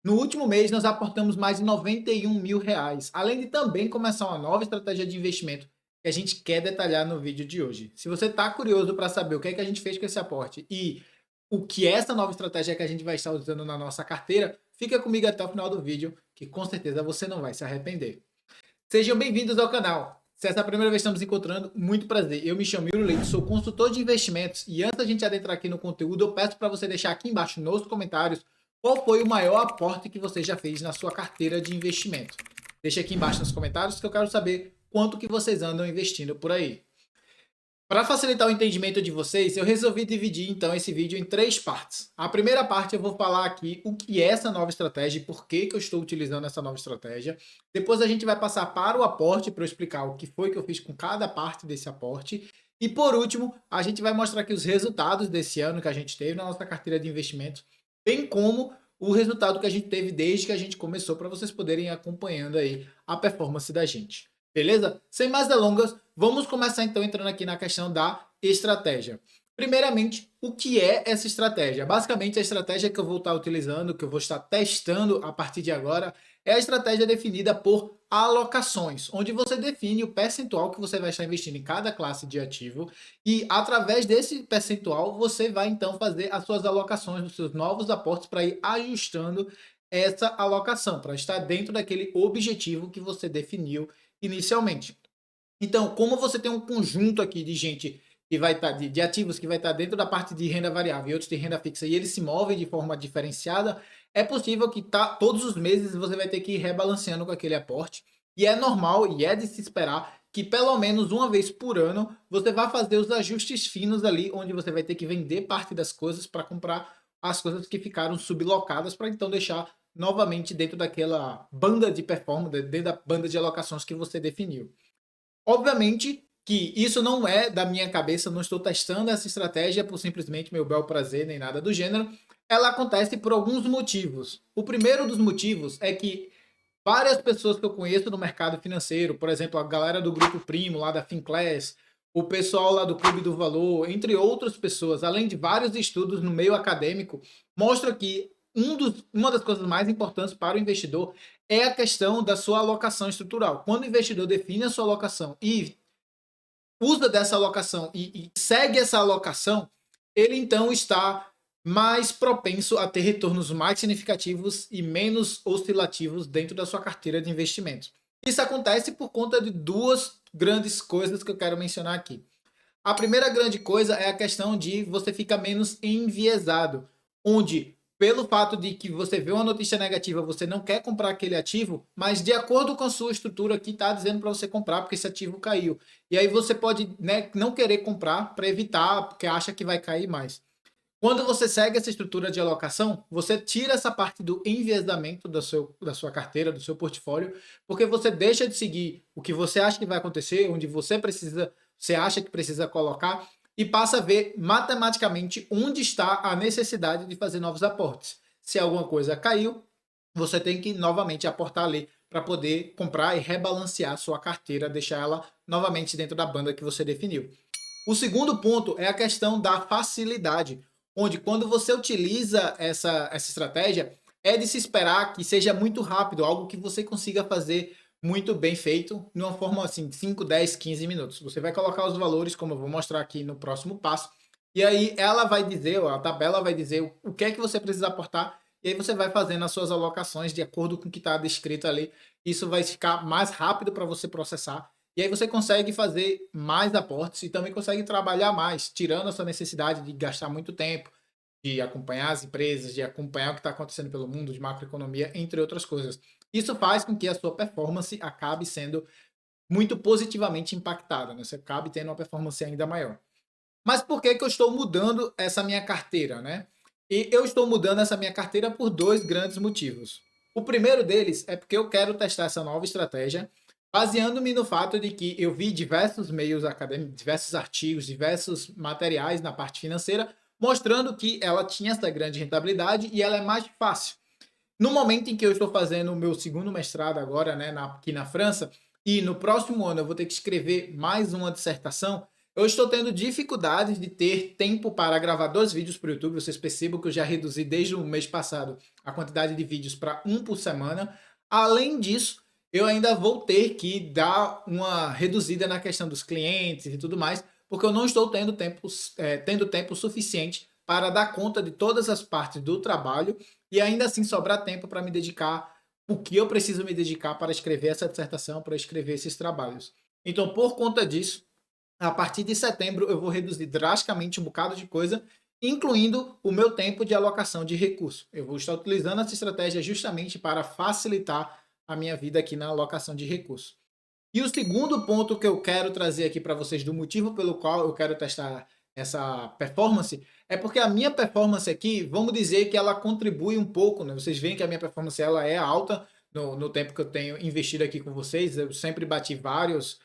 No último mês, nós aportamos mais de R$ 91.000, além de também começar uma nova estratégia de investimento que a gente quer detalhar no vídeo de hoje. Se você está curioso para saber o que é que a gente fez com esse aporte e o que é essa nova estratégia que a gente vai estar usando na nossa carteira, fica comigo até o final do vídeo, que com certeza você não vai se arrepender. Sejam bem-vindos ao canal. Se essa é a primeira vez que estamos encontrando, muito prazer. Eu me chamo Yuri Leite, sou consultor de investimentos e antes da gente adentrar aqui no conteúdo, eu peço para você deixar aqui embaixo nos comentários qual foi o maior aporte que você já fez na sua carteira de investimento. Deixa aqui embaixo nos comentários que eu quero saber quanto que vocês andam investindo por aí. Para facilitar o entendimento de vocês, eu resolvi dividir então esse vídeo em três partes. A primeira parte eu vou falar aqui o que é essa nova estratégia e por que eu estou utilizando essa nova estratégia. Depois a gente vai passar para o aporte para eu explicar o que foi que eu fiz com cada parte desse aporte. E por último, a gente vai mostrar aqui os resultados desse ano que a gente teve na nossa carteira de investimentos, bem como o resultado que a gente teve desde que a gente começou, para vocês poderem ir acompanhando aí a performance da gente. Beleza? Sem mais delongas, vamos começar então entrando aqui na questão da estratégia. Primeiramente, o que é essa estratégia? Basicamente, a estratégia que eu vou estar utilizando, que eu vou estar testando a partir de agora, é a estratégia definida por alocações, onde você define o percentual que você vai estar investindo em cada classe de ativo e através desse percentual você vai então fazer as suas alocações, os seus novos aportes para ir ajustando essa alocação, para estar dentro daquele objetivo que você definiu inicialmente. Então, como você tem um conjunto aqui de gente que vai estar, de ativos que vai estar dentro da parte de renda variável e outros de renda fixa, e eles se movem de forma diferenciada, é possível que todos os meses você vai ter que ir rebalanceando com aquele aporte. E é normal e é de se esperar que pelo menos uma vez por ano você vai fazer os ajustes finos ali, onde você vai ter que vender parte das coisas para comprar as coisas que ficaram sublocadas, para então deixar novamente dentro daquela banda de performance, dentro da banda de alocações que você definiu. Obviamente que isso não é da minha cabeça, não estou testando essa estratégia por simplesmente meu bel prazer, nem nada do gênero. Ela acontece por alguns motivos. O primeiro dos motivos é que várias pessoas que eu conheço no mercado financeiro, por exemplo, a galera do Grupo Primo, lá da Finclass, o pessoal lá do Clube do Valor, entre outras pessoas, além de vários estudos no meio acadêmico, mostra que uma das coisas mais importantes para o investidor é a questão da sua alocação estrutural. Quando o investidor define a sua alocação e usa dessa alocação e segue essa alocação, ele então está mais propenso a ter retornos mais significativos e menos oscilativos dentro da sua carteira de investimentos. Isso acontece por conta de duas grandes coisas que eu quero mencionar aqui. A primeira grande coisa é a questão de você ficar menos enviesado, onde pelo fato de que você vê uma notícia negativa, você não quer comprar aquele ativo, mas de acordo com a sua estrutura aqui está dizendo para você comprar porque esse ativo caiu. E aí você pode, né, não querer comprar para evitar, porque acha que vai cair mais. Quando você segue essa estrutura de alocação, você tira essa parte do enviesamento da sua carteira, do seu portfólio, porque você deixa de seguir o que você acha que vai acontecer, onde você acha que precisa colocar, e passa a ver matematicamente onde está a necessidade de fazer novos aportes. Se alguma coisa caiu, você tem que novamente aportar ali para poder comprar e rebalancear a sua carteira, deixar ela novamente dentro da banda que você definiu. O segundo ponto é a questão da facilidade, onde quando você utiliza essa estratégia, é de se esperar que seja muito rápido, algo que você consiga fazer muito bem feito, de uma forma assim, 5, 10, 15 minutos. Você vai colocar os valores, como eu vou mostrar aqui no próximo passo, e aí ela vai dizer, a tabela vai dizer o que é que você precisa aportar, e aí você vai fazendo as suas alocações de acordo com o que está descrito ali. Isso vai ficar mais rápido para você processar e aí você consegue fazer mais aportes e também consegue trabalhar mais, tirando essa necessidade de gastar muito tempo, de acompanhar as empresas, de acompanhar o que está acontecendo pelo mundo, de macroeconomia, entre outras coisas. Isso faz com que a sua performance acabe sendo muito positivamente impactada, né? Você acabe tendo uma performance ainda maior. Mas por que, que eu estou mudando essa minha carteira, né? E eu estou mudando essa minha carteira por dois grandes motivos. O primeiro deles é porque eu quero testar essa nova estratégia, baseando-me no fato de que eu vi diversos meios acadêmicos, diversos artigos, diversos materiais na parte financeira, mostrando que ela tinha essa grande rentabilidade e ela é mais fácil. No momento em que eu estou fazendo o meu segundo mestrado agora, né, aqui na França, e no próximo ano eu vou ter que escrever mais uma dissertação, Eu estou tendo dificuldades de ter tempo para gravar 2 vídeos para o YouTube. Vocês percebam que eu já reduzi desde o mês passado a quantidade de vídeos para um por semana. Além disso, eu ainda vou ter que dar uma reduzida na questão dos clientes e tudo mais, porque eu não estou tendo tempo suficiente para dar conta de todas as partes do trabalho e ainda assim sobrar tempo para me dedicar o que eu preciso me dedicar para escrever essa dissertação, para escrever esses trabalhos. Então, por conta disso, a partir de setembro eu vou reduzir drasticamente um bocado de coisa, incluindo o meu tempo de alocação de recursos. Eu vou estar utilizando essa estratégia justamente para facilitar a minha vida aqui na alocação de recursos. E o segundo ponto que eu quero trazer aqui para vocês do motivo pelo qual eu quero testar essa performance é porque a minha performance aqui, vamos dizer que ela contribui um pouco, né? Vocês veem que a minha performance ela é alta no tempo que eu tenho investido aqui com vocês. Eu sempre bati vários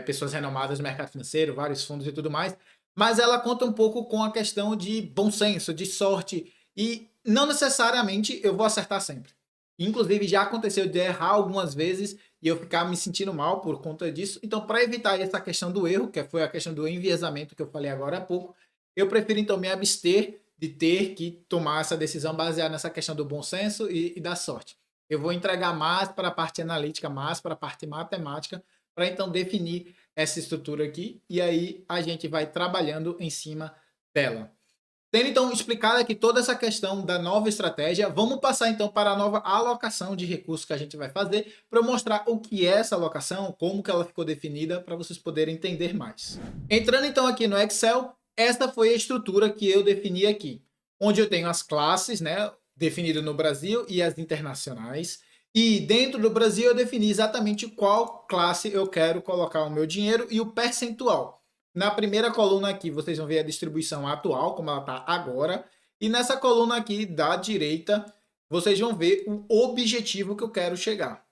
pessoas renomadas no mercado financeiro, vários fundos e tudo mais, mas ela conta um pouco com a questão de bom senso, de sorte, e não necessariamente eu vou acertar sempre. Inclusive, já aconteceu de errar algumas vezes e eu ficar me sentindo mal por conta disso. Então, para evitar essa questão do erro, que foi a questão do enviesamento que eu falei agora há pouco, eu prefiro então me abster de ter que tomar essa decisão baseada nessa questão do bom senso e da sorte. Eu vou entregar mais para a parte analítica, mais para a parte matemática, para então definir essa estrutura aqui e aí a gente vai trabalhando em cima dela. Tendo então explicado aqui toda essa questão da nova estratégia, vamos passar então para a nova alocação de recursos que a gente vai fazer para eu mostrar o que é essa alocação, como que ela ficou definida, para vocês poderem entender mais. Entrando então aqui no Excel, esta foi a estrutura que eu defini aqui, onde eu tenho as classes, né, definidas no Brasil e as internacionais. E dentro do Brasil eu defini exatamente qual classe eu quero colocar o meu dinheiro e o percentual. Na primeira coluna aqui, vocês vão ver a distribuição atual, como ela está agora. E nessa coluna aqui da direita, vocês vão ver o objetivo que eu quero chegar.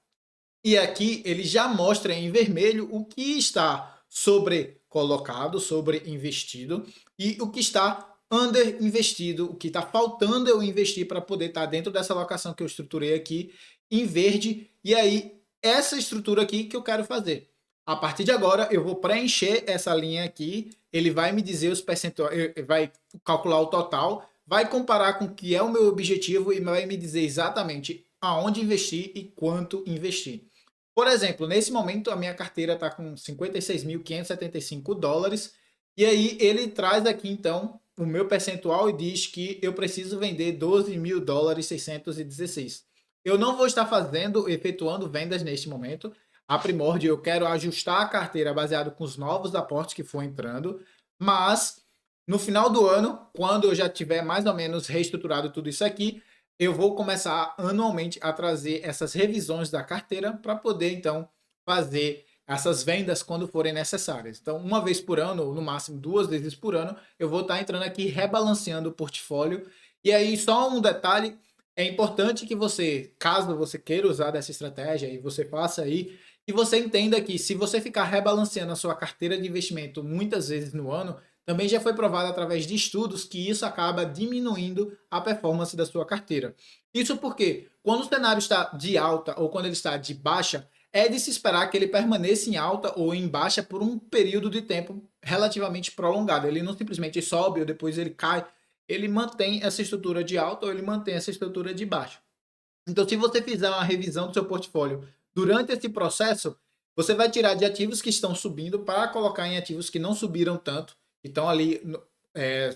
E aqui ele já mostra em vermelho o que está sobrecolocado, sobreinvestido, e o que está underinvestido, o que está faltando eu investir para poder estar dentro dessa alocação que eu estruturei aqui, em verde. E aí, essa estrutura aqui que eu quero fazer. A partir de agora, eu vou preencher essa linha aqui, ele vai me dizer os percentuais, vai calcular o total, vai comparar com o que é o meu objetivo e vai me dizer exatamente aonde investir e quanto investir. Por exemplo, nesse momento a minha carteira está com 56.575 dólares e aí ele traz aqui então o meu percentual e diz que eu preciso vender 12 mil dólares 616. Eu não vou estar efetuando vendas neste momento. A Primordial, eu quero ajustar a carteira baseado com os novos aportes que for entrando, mas no final do ano, quando eu já tiver mais ou menos reestruturado tudo isso aqui, eu vou começar anualmente a trazer essas revisões da carteira para poder então fazer essas vendas quando forem necessárias. Então, uma vez por ano, ou no máximo 2 vezes por ano, eu vou estar entrando aqui rebalanceando o portfólio. E aí, só um detalhe, é importante que você, caso você queira usar dessa estratégia e você faça aí, e você entenda que se você ficar rebalanceando a sua carteira de investimento muitas vezes no ano, também já foi provado através de estudos que isso acaba diminuindo a performance da sua carteira. Isso porque quando o cenário está de alta ou quando ele está de baixa, é de se esperar que ele permaneça em alta ou em baixa por um período de tempo relativamente prolongado. Ele não simplesmente sobe ou depois ele cai, ele mantém essa estrutura de alta ou ele mantém essa estrutura de baixa. Então, se você fizer uma revisão do seu portfólio durante esse processo, você vai tirar de ativos que estão subindo para colocar em ativos que não subiram tanto, que estão ali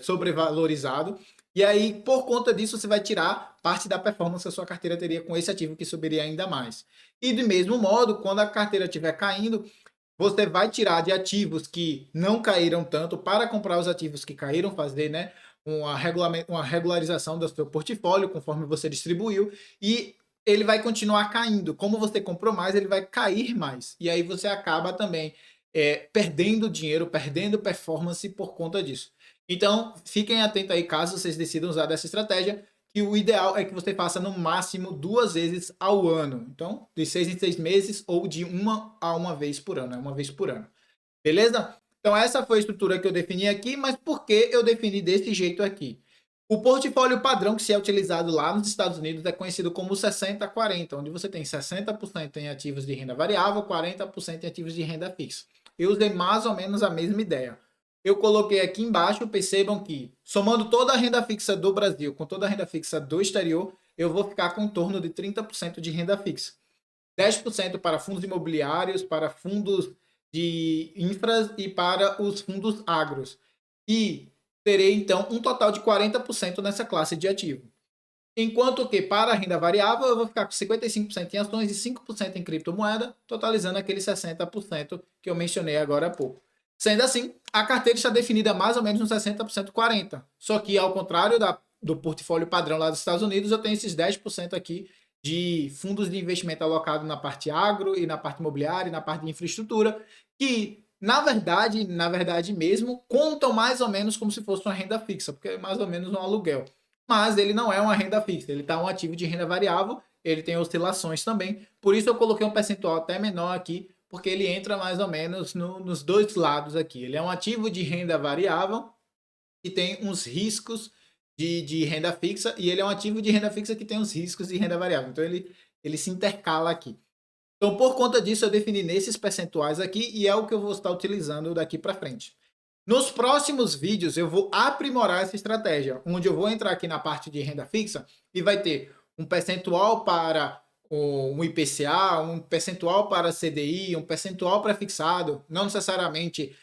sobrevalorizados. E aí, por conta disso, você vai tirar parte da performance que a sua carteira teria com esse ativo que subiria ainda mais. E do mesmo modo, quando a carteira estiver caindo, você vai tirar de ativos que não caíram tanto para comprar os ativos que caíram, fazer, né, uma regularização do seu portfólio conforme você distribuiu e ele vai continuar caindo. Como você comprou mais, ele vai cair mais. E aí você acaba também perdendo dinheiro, perdendo performance por conta disso. Então, fiquem atentos aí caso vocês decidam usar dessa estratégia, que o ideal é que você faça no máximo 2 vezes ao ano. Então, de 6 em 6 meses ou de 1 vez por ano, uma vez por ano. Beleza? Então, essa foi a estrutura que eu defini aqui, mas por que eu defini desse jeito aqui? O portfólio padrão que se é utilizado lá nos Estados Unidos é conhecido como 60-40, onde você tem 60% em ativos de renda variável, 40% em ativos de renda fixa. Eu usei mais ou menos a mesma ideia. Eu coloquei aqui embaixo, percebam que, somando toda a renda fixa do Brasil com toda a renda fixa do exterior, eu vou ficar com em torno de 30% de renda fixa. 10% para fundos imobiliários, para fundos de infras e para os fundos agros. E terei, então, um total de 40% nessa classe de ativo. Enquanto que para a renda variável eu vou ficar com 55% em ações e 5% em criptomoeda, totalizando aquele 60% que eu mencionei agora há pouco. Sendo assim, a carteira está definida mais ou menos no 60% 40%. Só que ao contrário do portfólio padrão lá dos Estados Unidos, eu tenho esses 10% aqui de fundos de investimento alocado na parte agro e na parte imobiliária e na parte de infraestrutura, que na verdade mesmo, contam mais ou menos como se fosse uma renda fixa, porque é mais ou menos um aluguel, mas ele não é uma renda fixa, ele está um ativo de renda variável, ele tem oscilações também, por isso eu coloquei um percentual até menor aqui, porque ele entra mais ou menos nos dois lados aqui. Ele é um ativo de renda variável que tem uns riscos de renda fixa, e ele é um ativo de renda fixa que tem uns riscos de renda variável, então ele se intercala aqui. Então, por conta disso, eu defini nesses percentuais aqui e é o que eu vou estar utilizando daqui para frente. Nos próximos vídeos eu vou aprimorar essa estratégia, onde eu vou entrar aqui na parte de renda fixa e vai ter um percentual para um IPCA, um percentual para CDI, um percentual para fixado, não necessariamente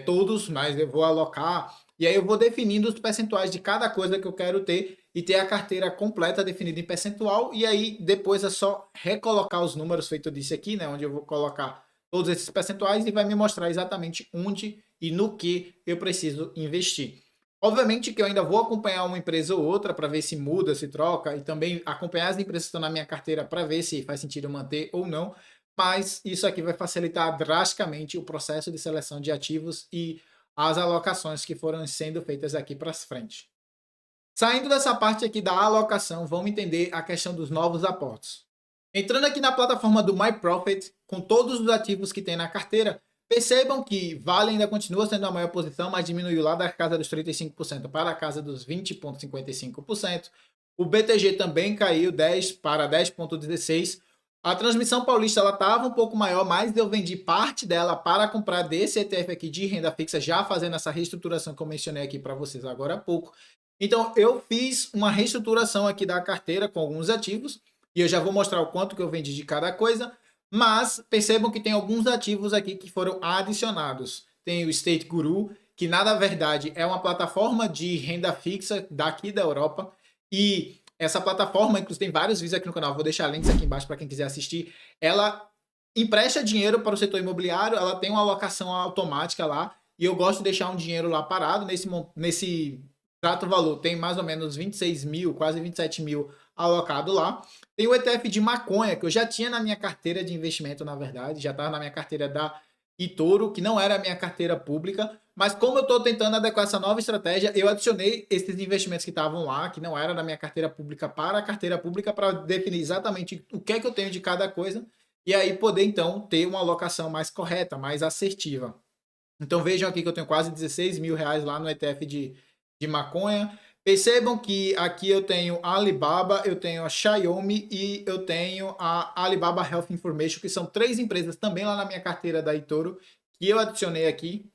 todos, mas eu vou alocar. E aí eu vou definindo os percentuais de cada coisa que eu quero ter e ter a carteira completa definida em percentual. E aí depois é só recolocar os números, feito eu disse aqui, né? Onde eu vou colocar todos esses percentuais e vai me mostrar exatamente onde e no que eu preciso investir. Obviamente que eu ainda vou acompanhar uma empresa ou outra para ver se muda, se troca, e também acompanhar as empresas que estão na minha carteira para ver se faz sentido manter ou não, mas isso aqui vai facilitar drasticamente o processo de seleção de ativos e as alocações que foram sendo feitas aqui para frente. Saindo dessa parte aqui da alocação, vamos entender a questão dos novos aportes. Entrando aqui na plataforma do MyProfit, com todos os ativos que tem na carteira, percebam que Vale ainda continua sendo a maior posição, mas diminuiu lá da casa dos 35% para a casa dos 20,55%. O BTG também caiu 10 para 10,16%. A Transmissão Paulista estava um pouco maior, mas eu vendi parte dela para comprar desse ETF aqui de renda fixa, já fazendo essa reestruturação que eu mencionei aqui para vocês agora há pouco. Então, eu fiz uma reestruturação aqui da carteira com alguns ativos, e eu já vou mostrar o quanto que eu vendi de cada coisa, mas percebam que tem alguns ativos aqui que foram adicionados. Tem o State Guru, que na verdade é uma plataforma de renda fixa daqui da Europa, e essa plataforma, inclusive tem vários vídeos aqui no canal, vou deixar links aqui embaixo para quem quiser assistir, ela empresta dinheiro para o setor imobiliário, ela tem uma alocação automática lá, e eu gosto de deixar um dinheiro lá parado, nesse exato valor, tem mais ou menos 26 mil, quase 27 mil alocado lá. Tem o ETF de maconha, que eu já tinha na minha carteira de investimento, na verdade, já estava na minha carteira da eToro, que não era a minha carteira pública, mas como eu estou tentando adequar essa nova estratégia, eu adicionei esses investimentos que estavam lá, que não era da minha carteira pública, para a carteira pública, para definir exatamente o que é que eu tenho de cada coisa, e aí poder então ter uma alocação mais correta, mais assertiva. Então vejam aqui que eu tenho quase 16 mil reais lá no ETF de maconha. Percebam que aqui eu tenho a Alibaba, eu tenho a Xiaomi e eu tenho a Alibaba Health Information, que são três empresas também lá na minha carteira da eToro, que eu adicionei aqui.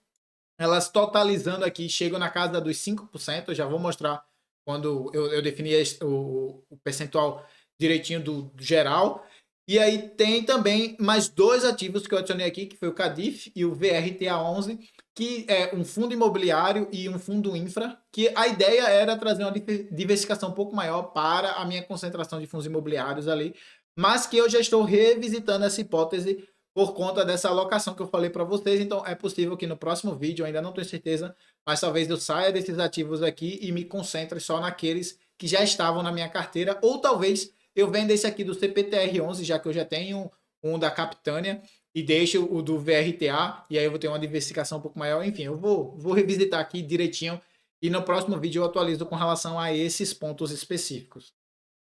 Elas totalizando aqui chegam na casa dos 5%. Eu já vou mostrar quando eu defini o percentual direitinho do geral. E aí tem também mais dois ativos que eu adicionei aqui, que foi o Cadif e o VRTA11, que é um fundo imobiliário e um fundo infra, que a ideia era trazer uma diversificação um pouco maior para a minha concentração de fundos imobiliários ali, mas que eu já estou revisitando essa hipótese por conta dessa alocação que eu falei para vocês. Então é possível que no próximo vídeo, eu ainda não tenho certeza, mas talvez eu saia desses ativos aqui e me concentre só naqueles que já estavam na minha carteira, ou talvez eu vendo esse aqui do CPTR11, já que eu já tenho um da Capitânia, e deixo o do VRTA, e aí eu vou ter uma diversificação um pouco maior. Enfim, eu vou revisitar aqui direitinho, e no próximo vídeo eu atualizo com relação a esses pontos específicos.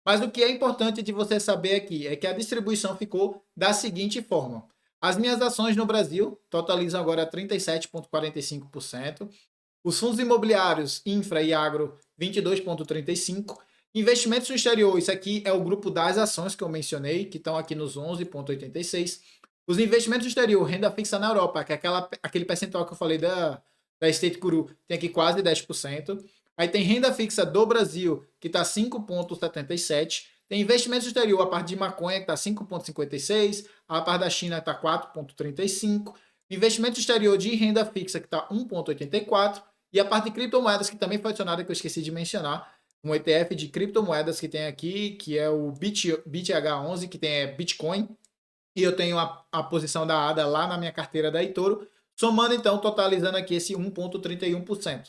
Mas o que é importante de você saber aqui é que a distribuição ficou da seguinte forma. As minhas ações no Brasil totalizam agora 37,45%. Os fundos imobiliários, infra e agro, 22,35%. Investimentos no exterior, isso aqui é o grupo das ações que eu mencionei, que estão aqui nos 11,86%. Os investimentos no exterior, renda fixa na Europa, que é aquele percentual que eu falei da State Guru tem aqui quase 10%. Aí tem renda fixa do Brasil, que está 5,77%. Tem investimento exterior, a parte de maconha, que está 5,56%. A parte da China está 4,35%. Investimento exterior de renda fixa, que está 1,84%. E a parte de criptomoedas, que também foi adicionada, que eu esqueci de mencionar, um ETF de criptomoedas que tem aqui, que é o BitH11, que tem Bitcoin. E eu tenho a posição da ADA lá na minha carteira da eToro, somando então, totalizando aqui esse 1,31%.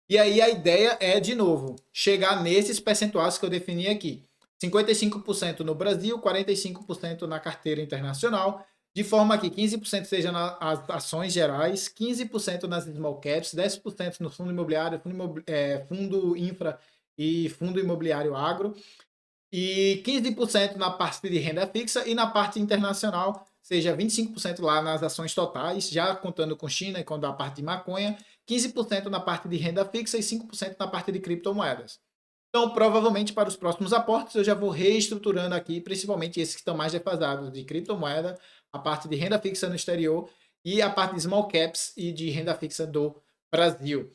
E aí a ideia é, de novo, chegar nesses percentuais que eu defini aqui. 55% no Brasil, 45% na carteira internacional, de forma que 15% seja nas ações gerais, 15% nas small caps, 10% no fundo imobiliário, fundo infra e fundo imobiliário agro, e 15% na parte de renda fixa, e na parte internacional, seja 25% lá nas ações totais, já contando com China e com a parte de maconha, 15% na parte de renda fixa e 5% na parte de criptomoedas. Então, provavelmente, para os próximos aportes, eu já vou reestruturando aqui, principalmente esses que estão mais defasados de criptomoeda, a parte de renda fixa no exterior e a parte de small caps e de renda fixa do Brasil.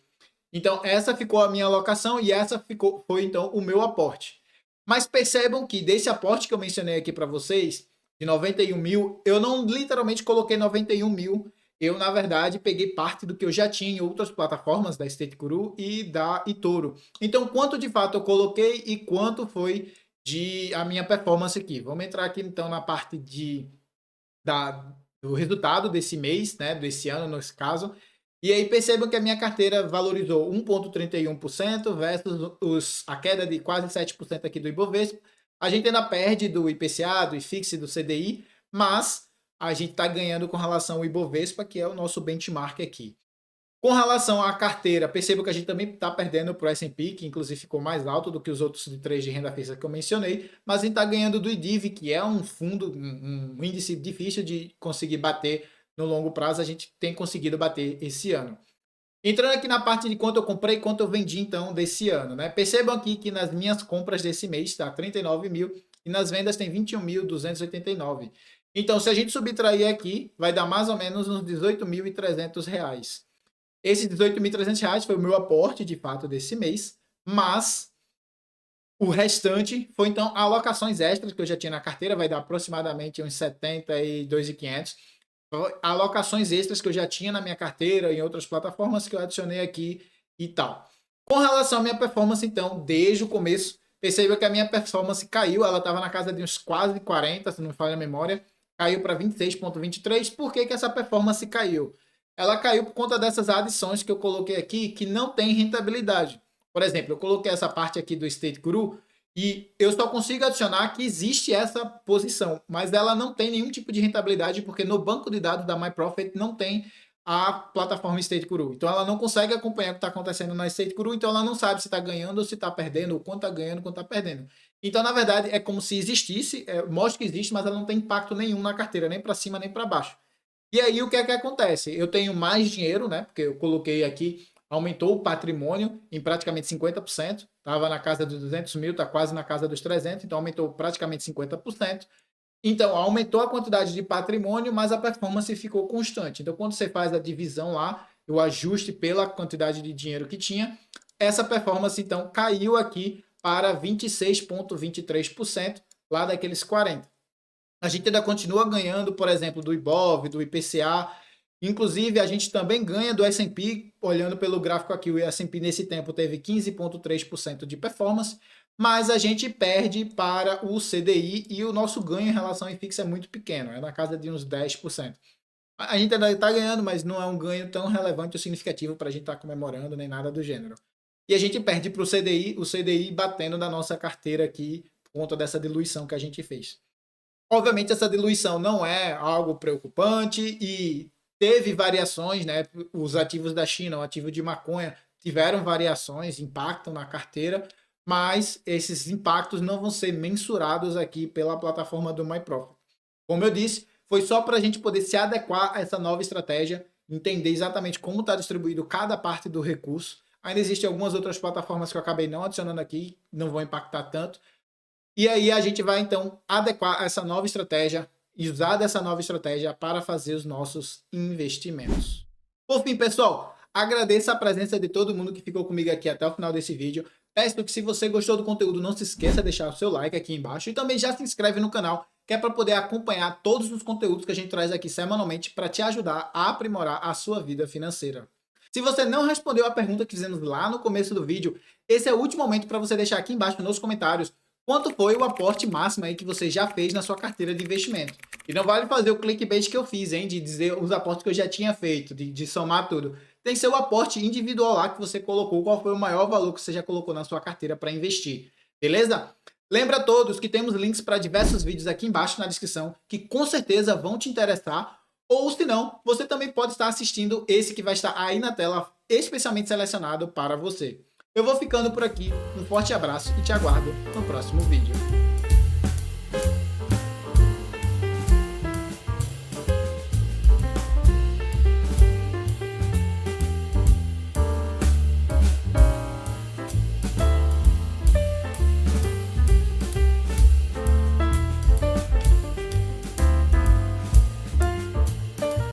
Então, essa ficou a minha alocação e essa foi, então, o meu aporte. Mas percebam que desse aporte que eu mencionei aqui para vocês, de 91 mil, eu não literalmente coloquei 91 mil. Eu, na verdade, peguei parte do que eu já tinha em outras plataformas da State Guru e da eToro. Então, quanto de fato eu coloquei e quanto foi de a minha performance aqui. Vamos entrar aqui, então, na parte do resultado desse mês, né, desse ano, nesse caso. E aí percebam que a minha carteira valorizou 1,31% versus a queda de quase 7% aqui do Ibovespa. A gente ainda perde do IPCA, do IFIX e do CDI, mas a gente está ganhando com relação ao Ibovespa, que é o nosso benchmark aqui. Com relação à carteira, percebo que a gente também está perdendo para o S&P, que inclusive ficou mais alto do que os outros de três de renda fixa que eu mencionei, mas a gente está ganhando do IDIV, que é um fundo, um índice difícil de conseguir bater no longo prazo, a gente tem conseguido bater esse ano. Entrando aqui na parte de quanto eu comprei e quanto eu vendi, então, desse ano, né? Percebam aqui que nas minhas compras desse mês está 39 mil e nas vendas tem 21.289. Então, se a gente subtrair aqui, vai dar mais ou menos uns R$18.300. Esses R$18.300 foi o meu aporte, de fato, desse mês, mas o restante foi, então, alocações extras que eu já tinha na carteira, vai dar aproximadamente uns 72.500. Alocações extras que eu já tinha na minha carteira, em outras plataformas que eu adicionei aqui e tal. Com relação à minha performance, então, desde o começo, perceba que a minha performance caiu, ela estava na casa de uns quase 40, se não me falha a memória, caiu para 26,23. Por que essa performance caiu? Ela caiu por conta dessas adições que eu coloquei aqui, que não tem rentabilidade. Por exemplo, eu coloquei essa parte aqui do State Guru, e eu só consigo adicionar que existe essa posição, mas ela não tem nenhum tipo de rentabilidade, porque no banco de dados da MyProfit não tem a plataforma State Guru. Então ela não consegue acompanhar o que está acontecendo na State Guru, então ela não sabe se está ganhando ou se está perdendo, ou quanto está ganhando, quanto está perdendo. Então, na verdade, é como se existisse, mostra que existe, mas ela não tem impacto nenhum na carteira, nem para cima, nem para baixo. E aí, o que é que acontece? Eu tenho mais dinheiro, né? Porque eu coloquei aqui, aumentou o patrimônio em praticamente 50%. Estava na casa dos 200 mil, está quase na casa dos 300, então aumentou praticamente 50%. Então, aumentou a quantidade de patrimônio, mas a performance ficou constante. Então, quando você faz a divisão lá, o ajuste pela quantidade de dinheiro que tinha, essa performance, então, caiu aqui para 26,23%, lá daqueles 40%. A gente ainda continua ganhando, por exemplo, do Ibov, do IPCA. Inclusive, a gente também ganha do S&P, olhando pelo gráfico aqui, o S&P nesse tempo teve 15,3% de performance, mas a gente perde para o CDI e o nosso ganho em relação ao IFIX é muito pequeno, é na casa de uns 10%. A gente ainda está ganhando, mas não é um ganho tão relevante ou significativo para a gente estar comemorando, nem nada do gênero. E a gente perde para o CDI batendo na nossa carteira aqui, por conta dessa diluição que a gente fez. Obviamente, essa diluição não é algo preocupante e teve variações, né? Os ativos da China, o ativo de maconha, tiveram variações, impactam na carteira, mas esses impactos não vão ser mensurados aqui pela plataforma do MyProfit. Como eu disse, foi só para a gente poder se adequar a essa nova estratégia, entender exatamente como está distribuído cada parte do recurso. Ainda existem algumas outras plataformas que eu acabei não adicionando aqui, não vão impactar tanto. E aí a gente vai, então, adequar essa nova estratégia e usar dessa nova estratégia para fazer os nossos investimentos. Por fim, pessoal, Agradeço a presença de todo mundo que ficou comigo aqui até o final desse vídeo. Peço que se você gostou do conteúdo, não se esqueça de deixar o seu like aqui embaixo e também já se inscreve no canal, que é para poder acompanhar todos os conteúdos que a gente traz aqui semanalmente para te ajudar a aprimorar a sua vida financeira. Se você não respondeu a pergunta que fizemos lá no começo do vídeo, esse é o último momento para você deixar aqui embaixo nos comentários quanto foi o aporte máximo aí que você já fez na sua carteira de investimento. E não vale fazer o clickbait que eu fiz, hein, de dizer os aportes que eu já tinha feito, de somar tudo. Tem que ser o aporte individual lá que você colocou, qual foi o maior valor que você já colocou na sua carteira para investir. Beleza? Lembra a todos que temos links para diversos vídeos aqui embaixo na descrição, que com certeza vão te interessar. Ou se não, você também pode estar assistindo esse que vai estar aí na tela, especialmente selecionado para você. Eu vou ficando por aqui, um forte abraço e te aguardo no próximo vídeo.